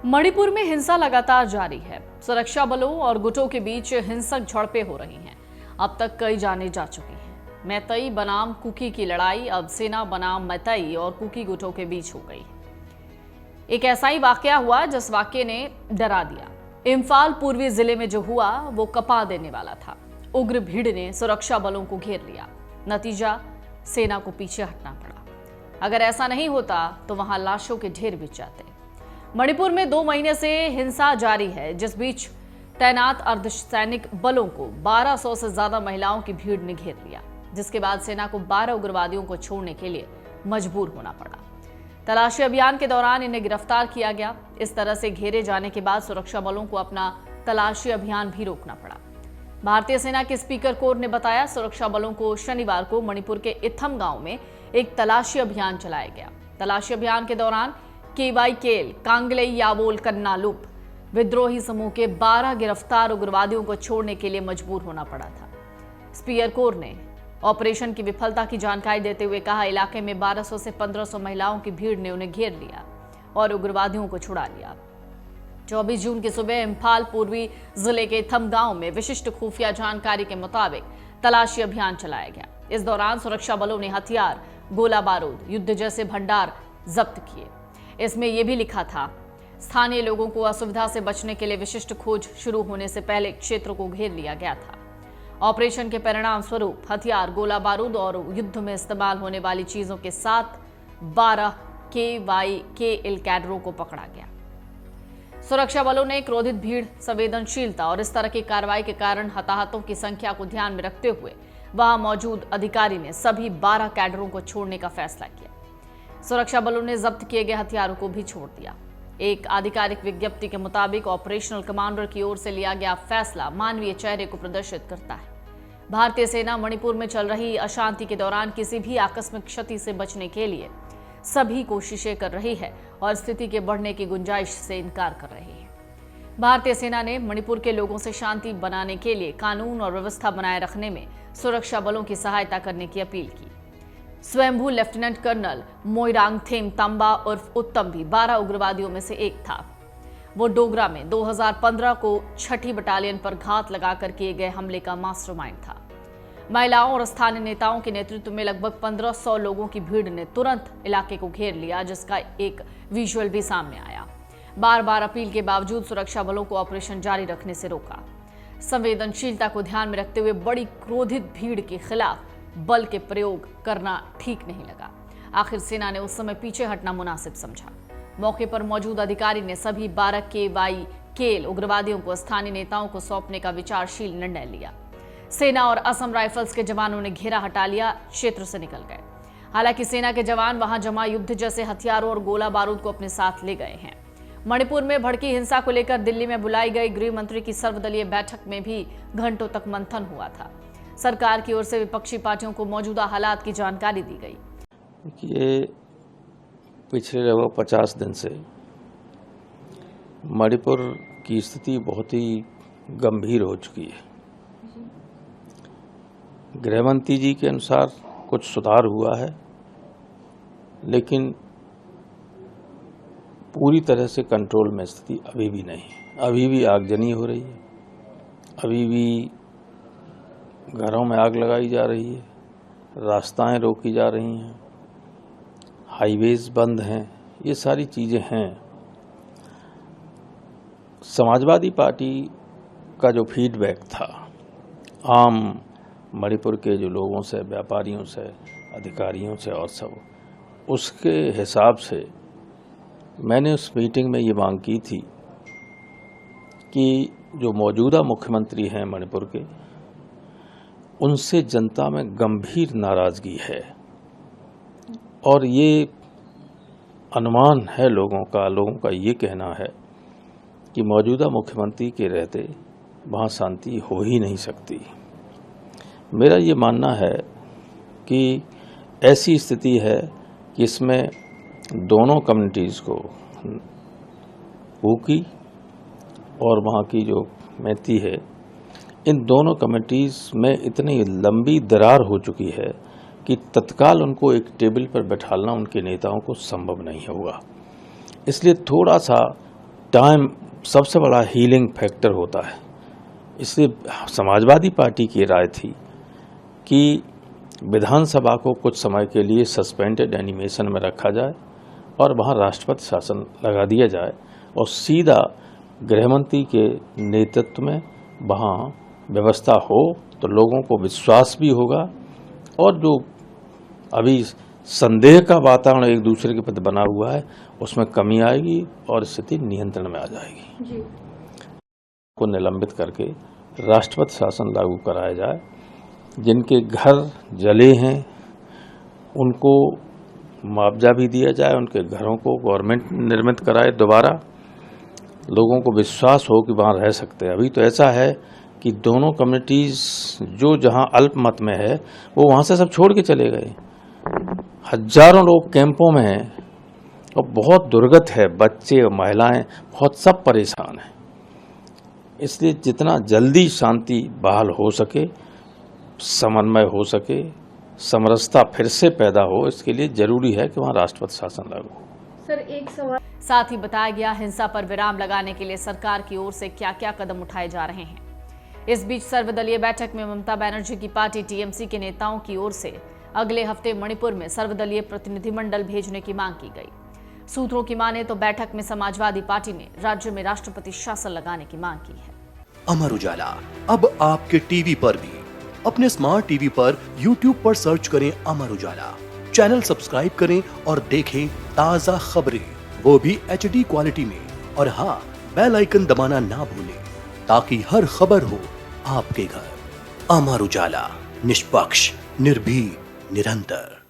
मणिपुर में हिंसा लगातार जारी है। सुरक्षा बलों और गुटों के बीच हिंसक झड़पें हो रही हैं। अब तक कई जानें जा चुकी हैं। मैतई बनाम कुकी की लड़ाई अब सेना बनाम मैतई और कुकी गुटों के बीच हो गई। एक ऐसा ही वाकया हुआ जिस वाकये ने डरा दिया। इम्फाल पूर्वी जिले में जो हुआ वो कपा देने वाला था। उग्र भीड़ ने सुरक्षा बलों को घेर लिया। नतीजा, सेना को पीछे हटना पड़ा। अगर ऐसा नहीं होता तो वहां लाशों के ढेर बिछ जाते। मणिपुर में 2 महीने से हिंसा जारी है, जिस बीच तैनात अर्धसैनिक बलों को 1200 से ज्यादा महिलाओं की भीड़ ने घेर लिया, जिसके बाद सेना को 12 उग्रवादियों को छोड़ने के लिए मजबूर होना पड़ा। तलाशी अभियान के दौरान इन्हें गिरफ्तार किया गया। इस तरह से घेरे जाने के बाद सुरक्षा बलों को अपना तलाशी अभियान भी रोकना पड़ा। भारतीय सेना के स्पीकर कोर ने बताया, सुरक्षा बलों को शनिवार को मणिपुर के इथम गांव में एक तलाशी अभियान चलाया गया। तलाशी अभियान के दौरान केवाई केल, कांगले यावोल कन्नालुप विद्रोही समूह के 12 गिरफ्तार उग्रवादियों को छोड़ने के लिए मजबूर होना पड़ा था। स्पीकर कोर ने ऑपरेशन की विफलता की जानकारी देते हुए कहा, इलाके में 1200 से 1500 महिलाओं की भीड़ ने उन्हें घेर लिया और उग्रवादियों को छुड़ा लिया। 24 जून की सुबह इम्फाल पूर्वी जिले के थम गांव में विशिष्ट खुफिया जानकारी के मुताबिक तलाशी अभियान चलाया गया। इस दौरान सुरक्षा बलों ने हथियार, गोला बारूद, युद्ध जैसे भंडार जब्त किए। इसमें यह भी लिखा था, स्थानीय लोगों को असुविधा से बचने के लिए विशिष्ट खोज शुरू होने से पहले क्षेत्र को घेर लिया गया था। ऑपरेशन के परिणाम स्वरूप हथियार, गोला बारूद और युद्ध में इस्तेमाल होने वाली चीजों के साथ 12 KYKL कैडरों को पकड़ा गया। सुरक्षा बलों ने क्रोधित भीड़, संवेदनशीलता और इस तरह की कार्रवाई के कारण हताहतों की संख्या को ध्यान में रखते हुए वहां मौजूद अधिकारी ने सभी 12 कैडरों को छोड़ने का फैसला किया। सुरक्षा बलों ने जब्त किए गए हथियारों को भी छोड़ दिया। एक आधिकारिक विज्ञप्ति के मुताबिक ऑपरेशनल कमांडर की ओर से लिया गया फैसला मानवीय चेहरे को प्रदर्शित करता है। भारतीय सेना मणिपुर में चल रही अशांति के दौरान किसी भी आकस्मिक क्षति से बचने के लिए सभी कोशिशें कर रही है और स्थिति के बढ़ने की गुंजाइश से इनकार कर रही है। भारतीय सेना ने मणिपुर के लोगों से शांति बनाने के लिए कानून और व्यवस्था बनाए रखने में सुरक्षा बलों की सहायता करने की अपील की। स्वयंभू लेफ्टिनेंट कर्नल मोइरांगथेम तंबा उर्फ उत्तम भी 12 उग्रवादियों में से एक था। वो डोगरा में 2015 को 6ठी बटालियन पर घात लगाकर किए गए हमले का मास्टरमाइंड था। महिलाओं और स्थानीय नेताओं के नेतृत्व में लगभग 1500 लोगों की भीड़ ने तुरंत इलाके को घेर लिया, जिसका एक विजुअल भी सामने आया। बार-बार अपील के बावजूद सुरक्षा बलों को ऑपरेशन जारी रखने से रोका। संवेदनशीलता को ध्यान में रखते हुए बड़ी क्रोधित भीड़ के खिलाफ बल के प्रयोग करना ठीक नहीं लगा। आखिर सेना ने उस समय पीछे हटना मुनासिब समझा। मौके पर मौजूद अधिकारी ने सभी 12 KYKL उग्रवादियों को स्थानीय नेताओं को सौंपने का विचारशील निर्णय लिया। सेना और असम राइफल्स के जवानों ने घेरा हटा लिया, क्षेत्र से निकल गए। हालांकि सेना के जवान वहां जमा युद्ध जैसे हथियारों और गोला बारूद को अपने साथ ले गए हैं। मणिपुर में भड़की हिंसा को लेकर दिल्ली में बुलाई गई गृह मंत्री की सर्वदलीय बैठक में भी घंटों तक मंथन हुआ था। सरकार की ओर से विपक्षी पार्टियों को मौजूदा हालात की जानकारी दी गई। ये पिछले लगभग 50 दिन से मणिपुर की स्थिति बहुत ही गंभीर हो चुकी है। गृहमंत्री जी के अनुसार कुछ सुधार हुआ है, लेकिन पूरी तरह से कंट्रोल में स्थिति अभी भी नहीं है। अभी भी आगजनी हो रही है, अभी भी घरों में आग लगाई जा रही है, रास्ताएं रोकी जा रही हैं, हाईवेज बंद हैं, ये सारी चीज़ें हैं। समाजवादी पार्टी का जो फीडबैक था आम मणिपुर के जो लोगों से, व्यापारियों से, अधिकारियों से और सब, उसके हिसाब से मैंने उस मीटिंग में ये मांग की थी कि जो मौजूदा मुख्यमंत्री हैं मणिपुर के, उनसे जनता में गंभीर नाराजगी है और ये अनुमान है लोगों का ये कहना है कि मौजूदा मुख्यमंत्री के रहते वहाँ शांति हो ही नहीं सकती। मेरा ये मानना है कि ऐसी स्थिति है कि इसमें दोनों कम्युनिटीज़ को, कुकी और वहाँ की जो मैती है, इन दोनों कमेटीज़ में इतनी लंबी दरार हो चुकी है कि तत्काल उनको एक टेबल पर बैठाना उनके नेताओं को संभव नहीं होगा। इसलिए थोड़ा सा टाइम सबसे बड़ा हीलिंग फैक्टर होता है। इसलिए समाजवादी पार्टी की राय थी कि विधानसभा को कुछ समय के लिए सस्पेंडेड एनिमेशन में रखा जाए और वहाँ राष्ट्रपति शासन लगा दिया जाए और सीधा गृहमंत्री के नेतृत्व में वहाँ व्यवस्था हो तो लोगों को विश्वास भी होगा और जो अभी संदेह का वातावरण एक दूसरे के प्रति बना हुआ है उसमें कमी आएगी और स्थिति नियंत्रण में आ जाएगी। जी। को निलंबित करके राष्ट्रपति शासन लागू कराया जाए। जिनके घर जले हैं उनको मुआवजा भी दिया जाए, उनके घरों को गवर्नमेंट निर्मित कराए दोबारा, लोगों को विश्वास हो कि वहाँ रह सकते हैं। अभी तो ऐसा है कि दोनों कम्युनिटीज़ जो जहाँ अल्पमत में है वो वहाँ से सब छोड़ के चले गए। हजारों लोग कैंपों में हैं और बहुत दुर्गत है, बच्चे और महिलाएं बहुत सब परेशान हैं। इसलिए जितना जल्दी शांति बहाल हो सके, समन्वय हो सके, समरसता फिर से पैदा हो, इसके लिए जरूरी है कि वहाँ राष्ट्रपति शासन लागू हो। सर एक सवाल साथ ही बताया गया हिंसा पर विराम लगाने के लिए सरकार की ओर से क्या क्या कदम उठाए जा रहे हैं। इस बीच सर्वदलीय बैठक में ममता बनर्जी की पार्टी टीएमसी के नेताओं की ओर से अगले हफ्ते मणिपुर में सर्वदलीय प्रतिनिधिमंडल भेजने की मांग की गई। सूत्रों की माने तो बैठक में समाजवादी पार्टी ने राज्य में राष्ट्रपति शासन लगाने की मांग की है। अमर उजाला अब आपके टीवी पर भी। अपने स्मार्ट टीवी पर YouTube पर सर्च करें अमर उजाला, चैनल सब्सक्राइब करें और देखें ताजा खबरें, वो भी HD क्वालिटी में। और हाँ, बेल आइकन दबाना ना भूलें ताकि हर खबर हो आपके घर। अमर उजाला, निष्पक्ष, निर्भीक, निरंतर।